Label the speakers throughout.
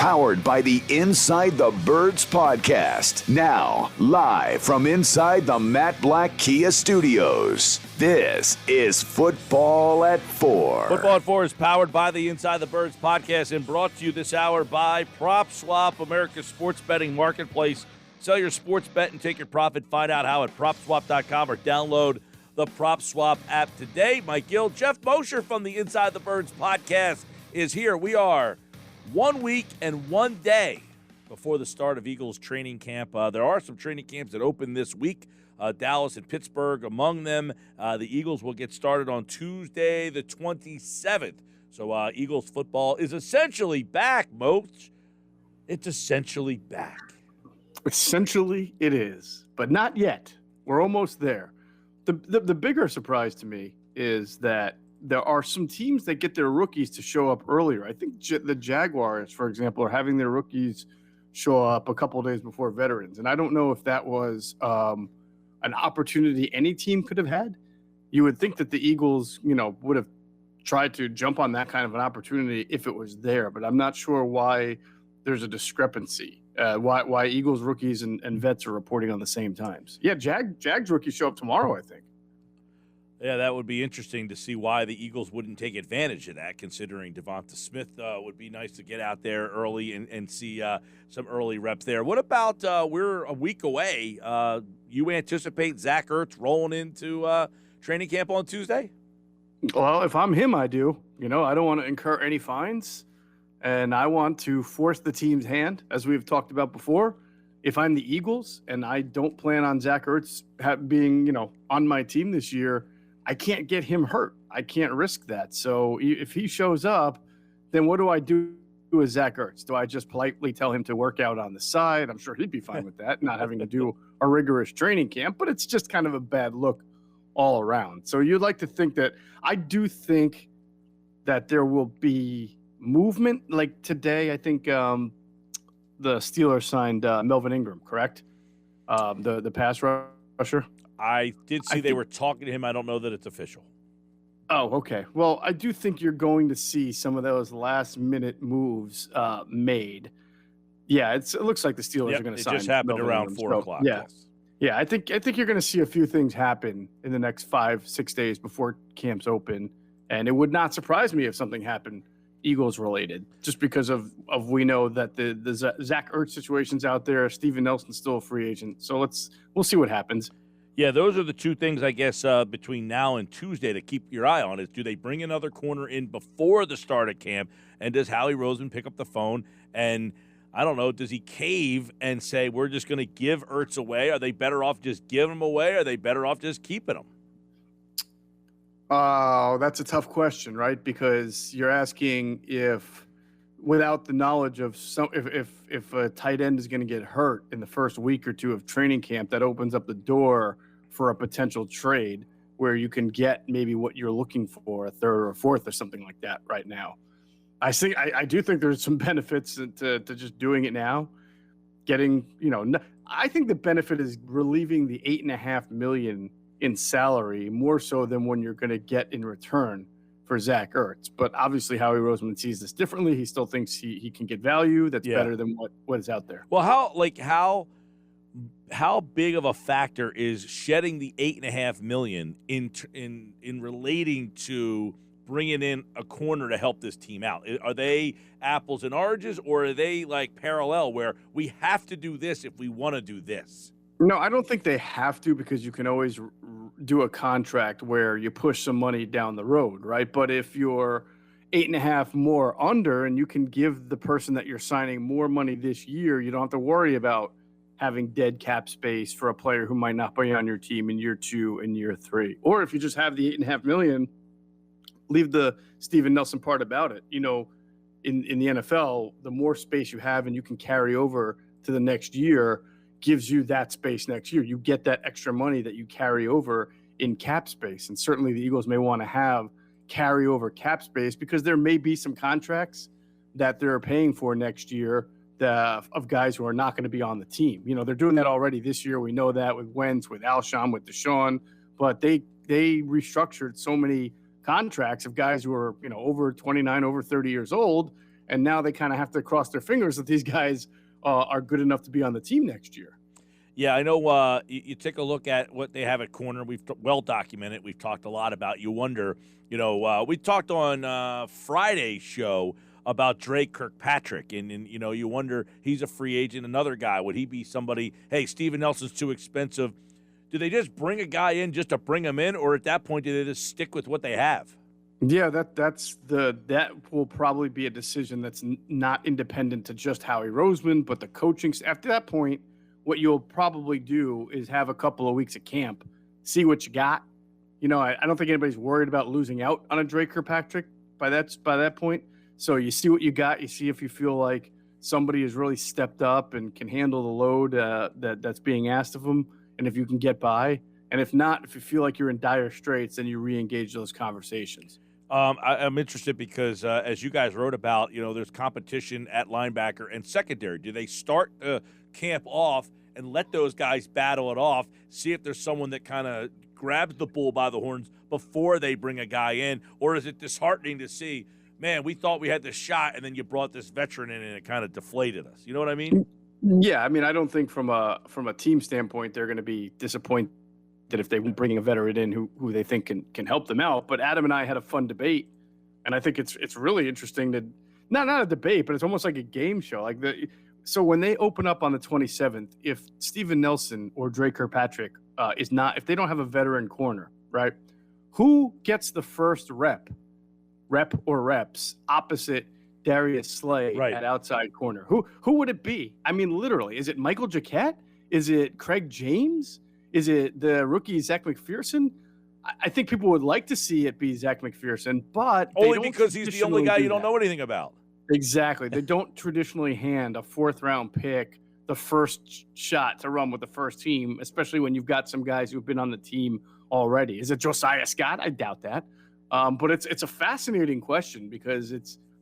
Speaker 1: powered by the Inside the Birds podcast. Now, live from inside the Matt Black Kia Studios, this is Football at 4.
Speaker 2: Football at 4 is powered by the Inside the Birds podcast and brought to you this hour by PropSwap, America's sports betting marketplace. Sell your sports bet and take your profit. Find out how at PropSwap.com or download the PropSwap app today. Mike Gill, Geoff Mosher from the Inside the Birds podcast is here. We are 1 week and 1 day before the start of Eagles training camp. There are some training camps that open this week, Dallas and Pittsburgh among them. The Eagles will get started on Tuesday the 27th. So Eagles football is essentially back, Moshe. It's essentially back.
Speaker 3: Essentially it is, but not yet. We're almost there. The bigger surprise to me is that there are some teams that get their rookies to show up earlier. I think the Jaguars, for example, are having their rookies show up a couple of days before veterans. And I don't know if that was an opportunity any team could have had. You would think that the Eagles, would have tried to jump on that kind of an opportunity if it was there. But I'm not sure why there's a discrepancy. Why Eagles rookies and vets are reporting on the same times. Yeah, Jags rookies show up tomorrow, I think.
Speaker 2: Yeah, that would be interesting to see why the Eagles wouldn't take advantage of that, considering Devonta Smith would be nice to get out there early and see some early reps there. What about we're a week away? You anticipate Zach Ertz rolling into training camp on Tuesday?
Speaker 3: Well, if I'm him, I do. I don't want to incur any fines. And I want to force the team's hand, as we've talked about before. If I'm the Eagles and I don't plan on Zach Ertz being, on my team this year, I can't get him hurt. I can't risk that. So if he shows up, then what do I do with Zach Ertz? Do I just politely tell him to work out on the side? I'm sure he'd be fine with that, not having to do a rigorous training camp. But it's just kind of a bad look all around. So you'd like to think that – I do think that there will be – movement. Like today, I think the Steelers signed Melvin Ingram, correct? The pass rusher.
Speaker 2: I did see they were talking to him. I don't know that it's official.
Speaker 3: Oh, okay. Well, I do think you're going to see some of those last-minute moves made. Yeah, it looks like the Steelers are going to sign.
Speaker 2: It just happened
Speaker 3: Melvin
Speaker 2: around
Speaker 3: Ingram.
Speaker 2: 4 o'clock.
Speaker 3: Yeah,
Speaker 2: yes.
Speaker 3: Yeah. I think you're going to see a few things happen in the next 5-6 days before camps open, and it would not surprise me if something happened Eagles related, just because of we know that the Zach Ertz situation's out there. Steven Nelson's still a free agent, so we'll see what happens.
Speaker 2: Yeah, those are the two things, I guess, between now and Tuesday to keep your eye on is, do they bring another corner in before the start of camp, and does Howie Roseman pick up the phone and, I don't know, does he cave and say, we're just going to give Ertz away? Are they better off just giving him away? Or are they better off just keeping him?
Speaker 3: Oh, that's a tough question, right? Because you're asking if, without the knowledge of if a tight end is going to get hurt in the first week or two of training camp, that opens up the door for a potential trade where you can get maybe what you're looking for, a third or a fourth or something like that right now. I do think there's some benefits to just doing it now. Getting, I think the benefit is relieving the $8.5 million in salary more so than when you're going to get in return for Zach Ertz. But obviously Howie Roseman sees this differently. He still thinks he can get value that's better than what is out there.
Speaker 2: Well, how big of a factor is shedding the $8.5 million in relating to bringing in a corner to help this team out? Are they apples and oranges, or are they like parallel where we have to do this if we want to do this?
Speaker 3: No, I don't think they have to, because you can always do a contract where you push some money down the road, right? But if you're 8.5 more under and you can give the person that you're signing more money this year, you don't have to worry about having dead cap space for a player who might not be on your team in year 2 and year 3. Or if you just have the $8.5 million, leave the Steven Nelson part about it. In the NFL, the more space you have and you can carry over to the next year, gives you that space next year. You get that extra money that you carry over in cap space. And certainly the Eagles may want to have carryover cap space, because there may be some contracts that they're paying for next year of guys who are not going to be on the team. They're doing that already this year. We know that with Wentz, with Alshon, with Deshaun, but they restructured so many contracts of guys who are, over 29, over 30 years old. and now they kind of have to cross their fingers that these guys are good enough to be on the team next year.
Speaker 2: Yeah, I know. You take a look at what they have at corner. We've well documented. We've talked a lot about. You wonder, we talked on Friday's show about Drake Kirkpatrick, and you wonder, he's a free agent. Another guy, would he be somebody? Hey, Steven Nelson's too expensive. Do they just bring a guy in just to bring him in, or at that point do they just stick with what they have?
Speaker 3: Yeah, that will probably be a decision that's not independent to just Howie Roseman, but the coaching. After that point, what you'll probably do is have a couple of weeks of camp, see what you got. I don't think anybody's worried about losing out on a Drake Kirkpatrick by that point. So you see what you got. You see if you feel like somebody has really stepped up and can handle the load that's being asked of them, and if you can get by. And if not, if you feel like you're in dire straits, then you re-engage those conversations.
Speaker 2: I'm interested because, as you guys wrote about, there's competition at linebacker and secondary. Do they start camp off and let those guys battle it off, see if there's someone that kind of grabs the bull by the horns before they bring a guy in? Or is it disheartening to see, man, we thought we had this shot, and then you brought this veteran in and it kind of deflated us? You know what I mean?
Speaker 3: Yeah, I mean, I don't think from a team standpoint they're going to be disappointed if they bring a veteran in who they think can help them out. But Adam and I had a fun debate, and I think it's really interesting to not a debate, but it's almost like a game show. So when they open up on the 27th, if Steven Nelson or Drake Kirkpatrick if they don't have a veteran corner, right? Who gets the first rep or reps opposite Darius Slay at outside corner? Who would it be? I mean, literally, is it Michael Jacquet? Is it Craig James? Is it the rookie Zach McPherson? I think people would like to see it be Zach McPherson, but
Speaker 2: only because he's the only guy you don't know anything about.
Speaker 3: Exactly. They don't traditionally hand a fourth-round pick the first shot to run with the first team, especially when you've got some guys who've been on the team already. Is it Josiah Scott? I doubt that. But it's a fascinating question because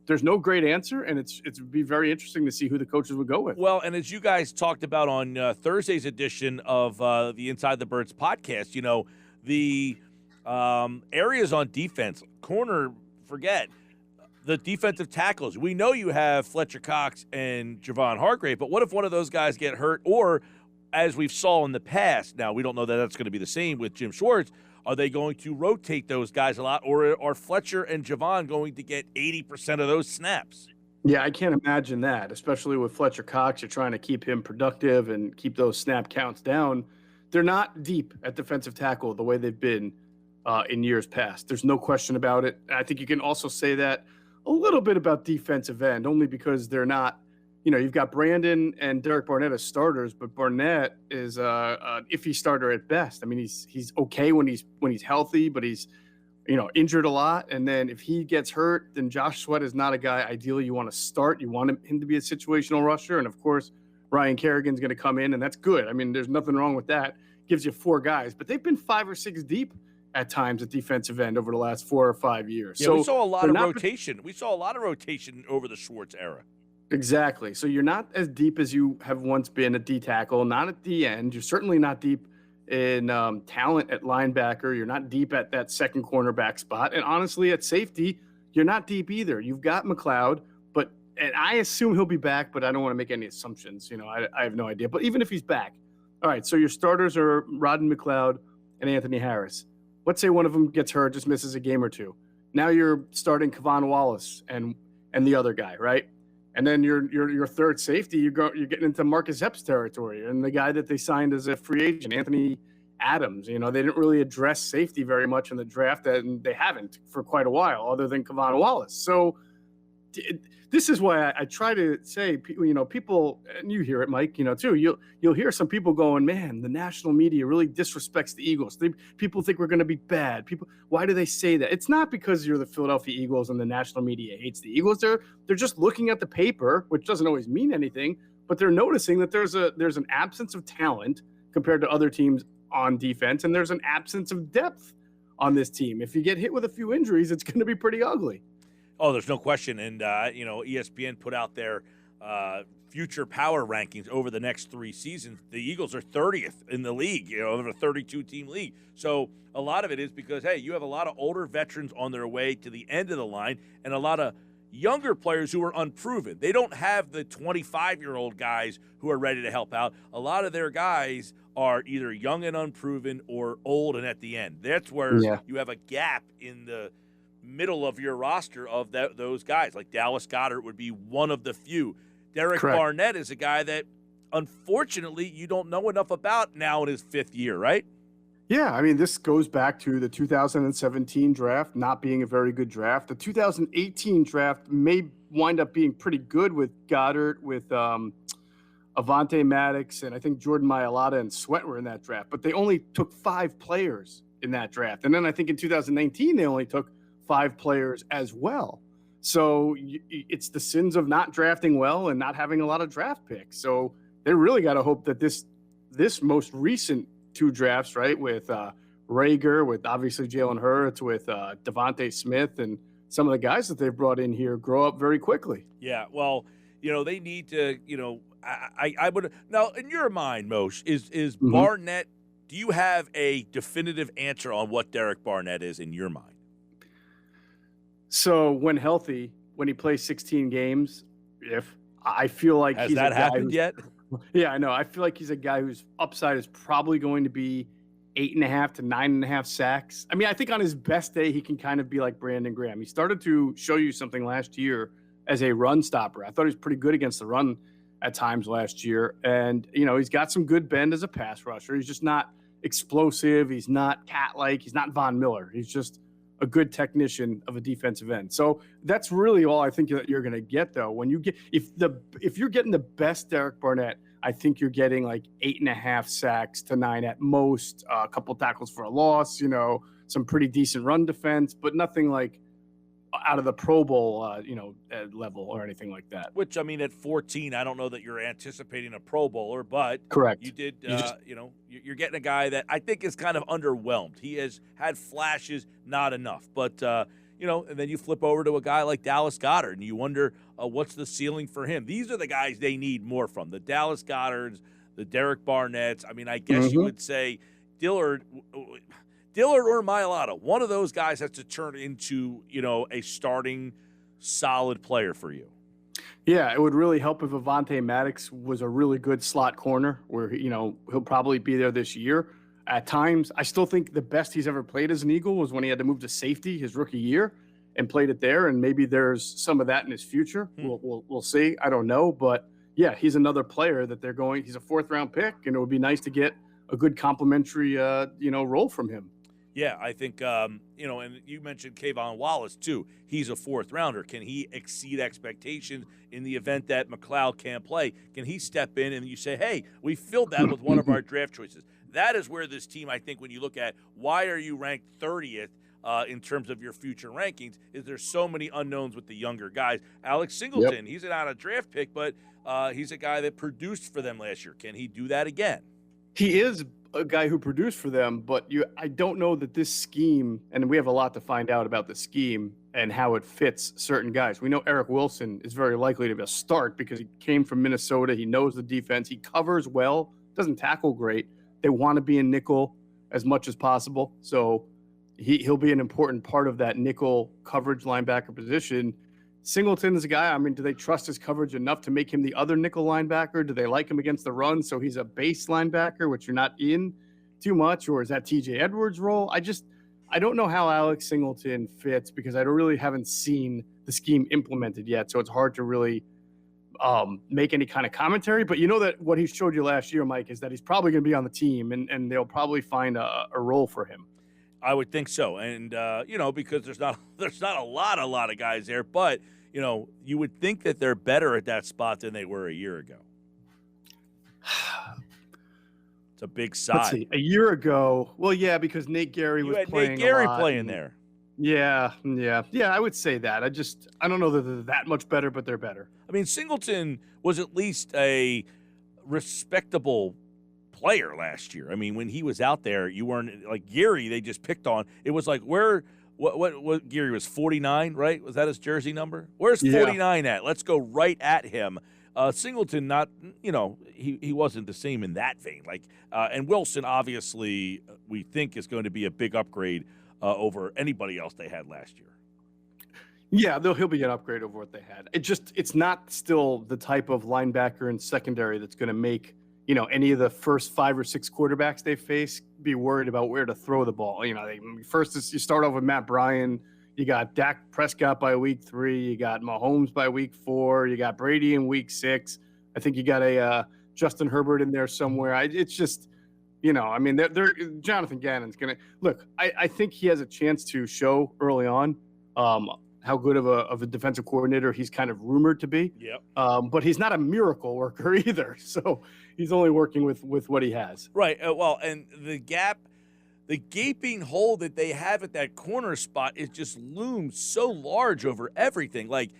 Speaker 3: there's no great answer, and it'd be very interesting to see who the coaches would go with.
Speaker 2: Well, and as you guys talked about on Thursday's edition of the Inside the Birds podcast, the areas on defense, corner, forget. The defensive tackles. We know you have Fletcher Cox and Javon Hargrave, but what if one of those guys get hurt? Or, as we've saw in the past, now we don't know that that's going to be the same with Jim Schwartz, are they going to rotate those guys a lot, or are Fletcher and Javon going to get 80% of those snaps?
Speaker 3: Yeah, I can't imagine that, especially with Fletcher Cox. You're trying to keep him productive and keep those snap counts down. They're not deep at defensive tackle the way they've been in years past. There's no question about it. I think you can also say that a little bit about defensive end, only because they're not, you've got Brandon and Derek Barnett as starters, but Barnett is an iffy starter at best. I mean, he's okay when he's healthy, but he's, injured a lot. And then if he gets hurt, then Josh Sweat is not a guy ideally you want to start. You want him to be a situational rusher. And of course, Ryan Kerrigan's going to come in, and that's good. I mean, there's nothing wrong with that. Gives you 4 guys, but they've been 5 or 6 deep at times at defensive end over the last 4 or 5 years.
Speaker 2: Yeah, so we saw a lot of rotation. We saw a lot of rotation over the Schwartz era.
Speaker 3: Exactly. So you're not as deep as you have once been at D tackle, not at the end. You're certainly not deep in talent at linebacker. You're not deep at that second cornerback spot. And honestly, at safety, you're not deep either. You've got McLeod, and I assume he'll be back, but I don't want to make any assumptions. I have no idea. But even if he's back, all right, so your starters are Rodden McLeod and Anthony Harris. Let's say one of them gets hurt, just misses a game or two. Now you're starting Kevon Wallace and the other guy, right? And then your third safety, you're getting into Marcus Epps territory, and the guy that they signed as a free agent, Anthony Adams. They didn't really address safety very much in the draft, and they haven't for quite a while, other than Kevon Wallace. So this is why I try to say, people, and you hear it, Mike, too. You'll hear some people going, man, the national media really disrespects the Eagles. People think we're going to be bad. Why do they say that? It's not because you're the Philadelphia Eagles and the national media hates the Eagles. They're just looking at the paper, which doesn't always mean anything, but they're noticing that there's an absence of talent compared to other teams on defense, and there's an absence of depth on this team. If you get hit with a few injuries, it's going to be pretty ugly.
Speaker 2: Oh, there's no question. And, ESPN put out their future power rankings over the next 3 seasons. The Eagles are 30th in the league, of a 32-team league. So a lot of it is because, hey, you have a lot of older veterans on their way to the end of the line and a lot of younger players who are unproven. They don't have the 25-year-old guys who are ready to help out. A lot of their guys are either young and unproven or old and at the end. That's where you have a gap in the middle of your roster of those guys. Like Dallas Goedert would be one of the few. Derek Barnett is a guy that, unfortunately, you don't know enough about now in his 5th year, right?
Speaker 3: Yeah, I mean, this goes back to the 2017 draft not being a very good draft. The 2018 draft may wind up being pretty good with Goddard, with Avonte Maddox, and I think Jordan Mailata and Sweat were in that draft. But they only took 5 players in that draft. And then I think in 2019 they only took 5 players as well. So it's the sins of not drafting well and not having a lot of draft picks. So they really got to hope that this most recent 2 drafts, right, with Rager, with obviously Jalen Hurts, with Devontae Smith, and some of the guys that they've brought in here grow up very quickly.
Speaker 2: Yeah, well, they need to, I would now in your mind, Moshe, is Barnett. Do you have a definitive answer on what Derek Barnett is in your mind?
Speaker 3: So when healthy, when he plays 16 games, I feel like
Speaker 2: has that happened yet?
Speaker 3: Yeah, I know. I feel like he's a guy whose upside is probably going to be 8.5 to 9.5 sacks. I mean, I think on his best day, he can kind of be like Brandon Graham. He started to show you something last year as a run stopper. I thought he was pretty good against the run at times last year. And, he's got some good bend as a pass rusher. He's just not explosive. He's not cat-like. He's not Von Miller. He's just a good technician of a defensive end. So that's really all I think that you're going to get, though. When you get if you're getting the best Derek Barnett, I think you're getting like 8.5 sacks to 9 at most, a couple tackles for a loss, some pretty decent run defense, but nothing like out of the Pro Bowl, level or anything like that.
Speaker 2: Which, I mean, at 14, I don't know that you're anticipating a Pro Bowler, but
Speaker 3: correct.
Speaker 2: You did, you're getting a guy that I think is kind of underwhelmed. He has had flashes, not enough. But, and then you flip over to a guy like Dallas Goedert, and you wonder what's the ceiling for him. These are the guys they need more from, the Dallas Goederts, the Derek Barnetts. I mean, I guess you would say Dillard or Mailata, one of those guys has to turn into, a starting solid player for you.
Speaker 3: Yeah, it would really help if Avonte Maddox was a really good slot corner where, he'll probably be there this year. At times, I still think the best he's ever played as an Eagle was when he had to move to safety his rookie year and played it there. And maybe there's some of that in his future. We'll see. I don't know. But, yeah, he's another player that he's a 4th-round pick, and it would be nice to get a good complimentary, role from him.
Speaker 2: Yeah, I think, and you mentioned Kayvon Wallace, too. He's a 4th-rounder. Can he exceed expectations in the event that McLeod can't play? Can he step in and you say, hey, we filled that with one of our draft choices? That is where this team, I think, when you look at why are you ranked 30th in terms of your future rankings, is there's so many unknowns with the younger guys. Alex Singleton, he's not a draft pick, but he's a guy that produced for them last year. Can he do that again?
Speaker 3: He is a guy who produced for them, but I don't know that this scheme, and we have a lot to find out about the scheme and how it fits certain guys. We know Eric Wilson is very likely to be a start because he came from Minnesota. He knows the defense. He covers well, doesn't tackle great. They want to be in nickel as much as possible. So he'll be an important part of that nickel coverage linebacker position. Singleton is a guy, I mean, do they trust his coverage enough to make him the other nickel linebacker? Do they like him against the run so he's a base linebacker, which you're not in too much? Or is that TJ Edwards' role? I don't know how Alex Singleton fits because I really haven't seen the scheme implemented yet. So it's hard to really make any kind of commentary. But you know that what he showed you last year, Mike, is that he's probably going to be on the team and they'll probably find a role for him.
Speaker 2: I would think so. And, because there's not a lot of guys there, but you would think that they're better at that spot than they were a year ago. It's a big sigh.
Speaker 3: Let's see. A year ago, well, yeah, because Nate Gary was playing.
Speaker 2: Nate Gary
Speaker 3: a lot
Speaker 2: playing there.
Speaker 3: Yeah. I would say that. I don't know that they're that much better, but they're better.
Speaker 2: I mean, Singleton was at least a respectable player last year. I mean, when he was out there, you weren't like Gary. They just picked on. It was like what Gary was 49, right? Was that his jersey number? Where's 49 at? Let's go right at him. Singleton, not he wasn't the same in that vein. And Wilson, obviously, we think is going to be a big upgrade over anybody else they had last year.
Speaker 3: Yeah, he'll be an upgrade over what they had. It's not still the type of linebacker and secondary that's going to make, any of the first 5 or 6 quarterbacks they face be worried about where to throw the ball. First you start off with Matt Bryan. You got Dak Prescott by week 3. You got Mahomes by week 4. You got Brady in week 6. I think you got a Justin Herbert in there somewhere. It's just, they're Jonathan Gannon's going to look. I think he has a chance to show early on how good of a defensive coordinator he's kind of rumored to be.
Speaker 2: Yep.
Speaker 3: But he's not a miracle worker either. So he's only working with what he has.
Speaker 2: Right. And the gaping hole that they have at that corner spot is just looms so large over everything. Like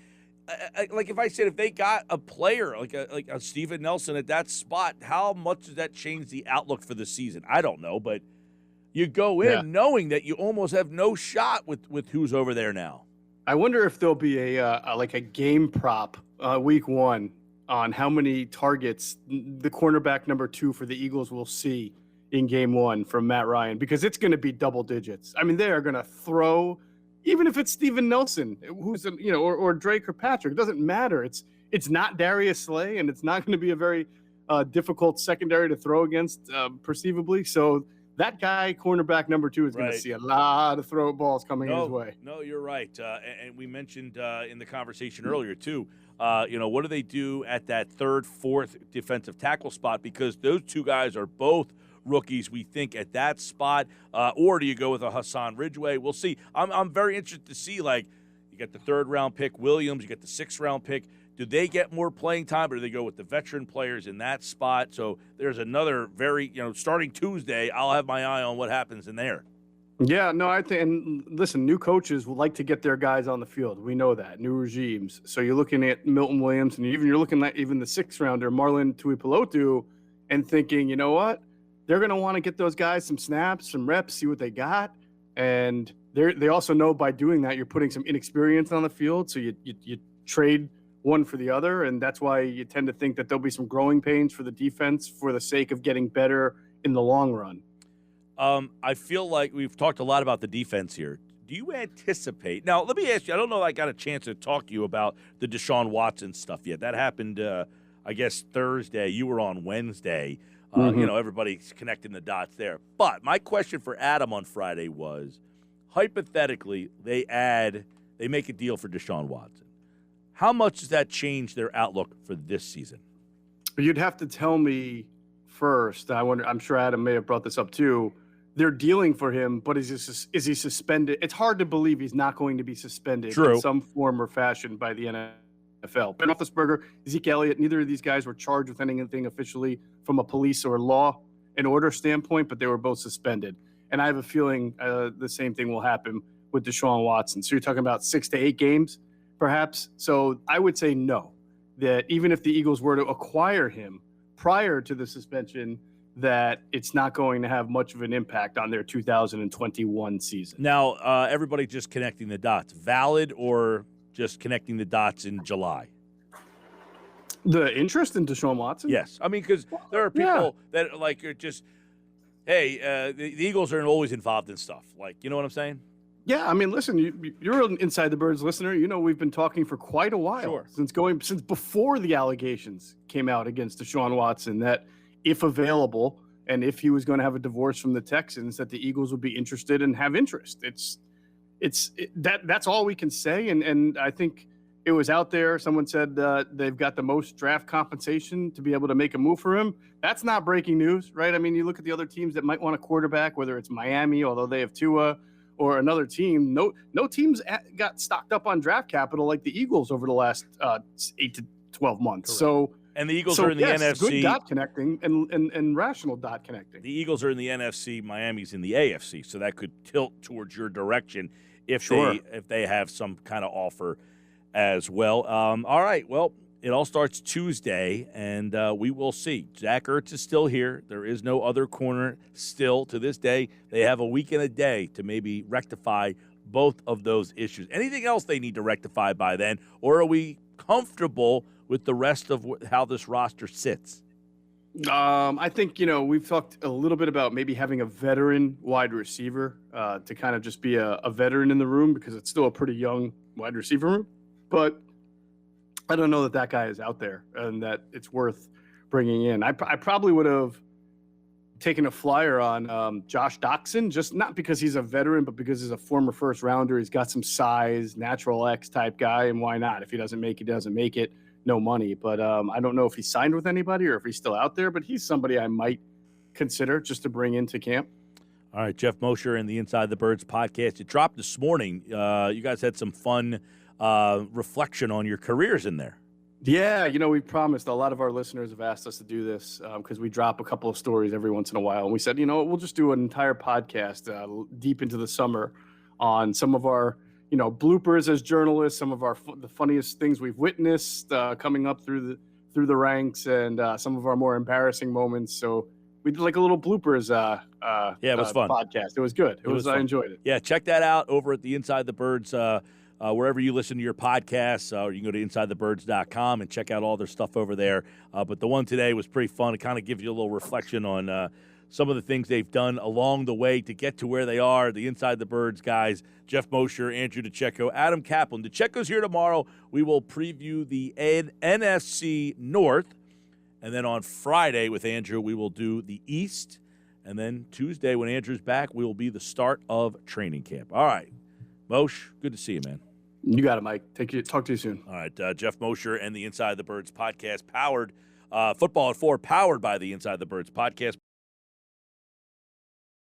Speaker 2: if I said if they got a player like a Steven Nelson at that spot, how much does that change the outlook for the season? I don't know, but you go in knowing that you almost have no shot with who's over there now.
Speaker 3: I wonder if there'll be a game prop week 1 on how many targets the cornerback number 2 for the Eagles will see in game 1 from Matt Ryan, because it's going to be double digits. I mean, they are going to throw, even if it's Steven Nelson, who's or Drake or Patrick. It doesn't matter. It's not Darius Slay, and it's not going to be a very difficult secondary to throw against, perceivably. So that guy, cornerback number 2, is going to see a lot of throw balls coming his way.
Speaker 2: No, you're right. And we mentioned in the conversation earlier, too, what do they do at that 3rd, 4th defensive tackle spot? Because those 2 guys are both rookies, we think, at that spot. Or do you go with a Hassan Ridgeway? We'll see. I'm very interested to see, you got the 3rd-round pick, Williams, you got the 6th-round pick. Do they get more playing time, or do they go with the veteran players in that spot? So there's another very, starting Tuesday, I'll have my eye on what happens in there.
Speaker 3: Yeah, no, I think, and listen, new coaches will like to get their guys on the field. We know that. New regimes. So you're looking at Milton Williams, and you're looking at even the 6th-rounder, Marlon Tuipulotu, and thinking, you know what? They're going to want to get those guys some snaps, some reps, see what they got. And they also know by doing that, you're putting some inexperience on the field. So you trade one for the other, and that's why you tend to think that there'll be some growing pains for the defense for the sake of getting better in the long run.
Speaker 2: I feel like we've talked a lot about the defense here. Do you anticipate – now, let me ask you. I don't know if I got a chance to talk to you about the Deshaun Watson stuff yet. That happened, I guess, Thursday. You were on Wednesday. Everybody's connecting the dots there. But my question for Adam on Friday was, hypothetically, they make a deal for Deshaun Watson. How much does that change their outlook for this season?
Speaker 3: You'd have to tell me first. I'm sure Adam may have brought this up too. They're dealing for him, but is he suspended? It's hard to believe he's not going to be suspended in some form or fashion by the NFL. Ben Roethlisberger, Zeke Elliott, neither of these guys were charged with anything officially from a police or law and order standpoint, but they were both suspended. And I have a feeling the same thing will happen with Deshaun Watson. So you're talking about 6 to 8 games, perhaps. So I would say no, that even if the Eagles were to acquire him prior to the suspension, that it's not going to have much of an impact on their 2021 season.
Speaker 2: Now, everybody just connecting the dots. Valid or just connecting the dots in July?
Speaker 3: The interest in Deshaun Watson?
Speaker 2: Yes. I mean, because there are people that are just, hey, the Eagles are always involved in stuff. You know what I'm saying?
Speaker 3: Yeah, I mean, listen, you're an Inside the Birds listener. We've been talking for quite a while, since before the allegations came out against Deshaun Watson, that if available and if he was going to have a divorce from the Texans, that the Eagles would be interested and have interest. That's all we can say, and I think it was out there. Someone said they've got the most draft compensation to be able to make a move for him. That's not breaking news, right? I mean, you look at the other teams that might want a quarterback, whether it's Miami, although they have Tua, or another team. No teams got stocked up on draft capital like the Eagles over the last 8 to 12 months.
Speaker 2: Correct.
Speaker 3: So,
Speaker 2: and the Eagles are in the NFC.
Speaker 3: Good dot connecting and rational dot connecting.
Speaker 2: The Eagles are in the NFC. Miami's in the AFC. So that could tilt towards your direction if they have some kind of offer as well. All right. Well, it all starts Tuesday, and we will see. Zach Ertz is still here. There is no other corner still to this day. They have a week and a day to maybe rectify both of those issues. Anything else they need to rectify by then, or are we comfortable with the rest of how this roster sits?
Speaker 3: I think, we've talked a little bit about maybe having a veteran wide receiver to kind of just be a veteran in the room, because it's still a pretty young wide receiver room, but I don't know that guy is out there and that it's worth bringing in. I probably would have taken a flyer on Josh Doxson, just not because he's a veteran, but because he's a former first rounder. He's got some size, natural X type guy, and why not? If he doesn't make it, he doesn't make it. No money. But I don't know if he signed with anybody or if he's still out there, but he's somebody I might consider just to bring into camp.
Speaker 2: All right, Geoff Mosher and the Inside the Birds podcast. It dropped this morning. You guys had some fun reflection on your careers in there.
Speaker 3: Yeah, we promised. A lot of our listeners have asked us to do this because we drop a couple of stories every once in a while. And we said, we'll just do an entire podcast deep into the summer on some of our, bloopers as journalists, some of the funniest things we've witnessed coming up through the ranks, and some of our more embarrassing moments. So we did like a little bloopers
Speaker 2: it was fun
Speaker 3: podcast. It was good. It was I enjoyed it.
Speaker 2: Yeah, check that out over at the Inside the Birds wherever you listen to your podcasts, or you can go to InsideTheBirds.com and check out all their stuff over there. But the one today was pretty fun. It kind of gives you a little reflection on some of the things they've done along the way to get to where they are. The Inside the Birds guys, Geoff Mosher, Andrew DeCecco, Adam Kaplan. DeCecco's here tomorrow. We will preview the NFC North. And then on Friday with Andrew, we will do the East. And then Tuesday when Andrew's back, we will be the start of training camp. All right. Moshe, good to see you, man.
Speaker 3: You got it, Mike. Talk to you soon.
Speaker 2: All right, Geoff Mosher and the Inside the Birds podcast, powered Football at 4, powered by the Inside the Birds podcast.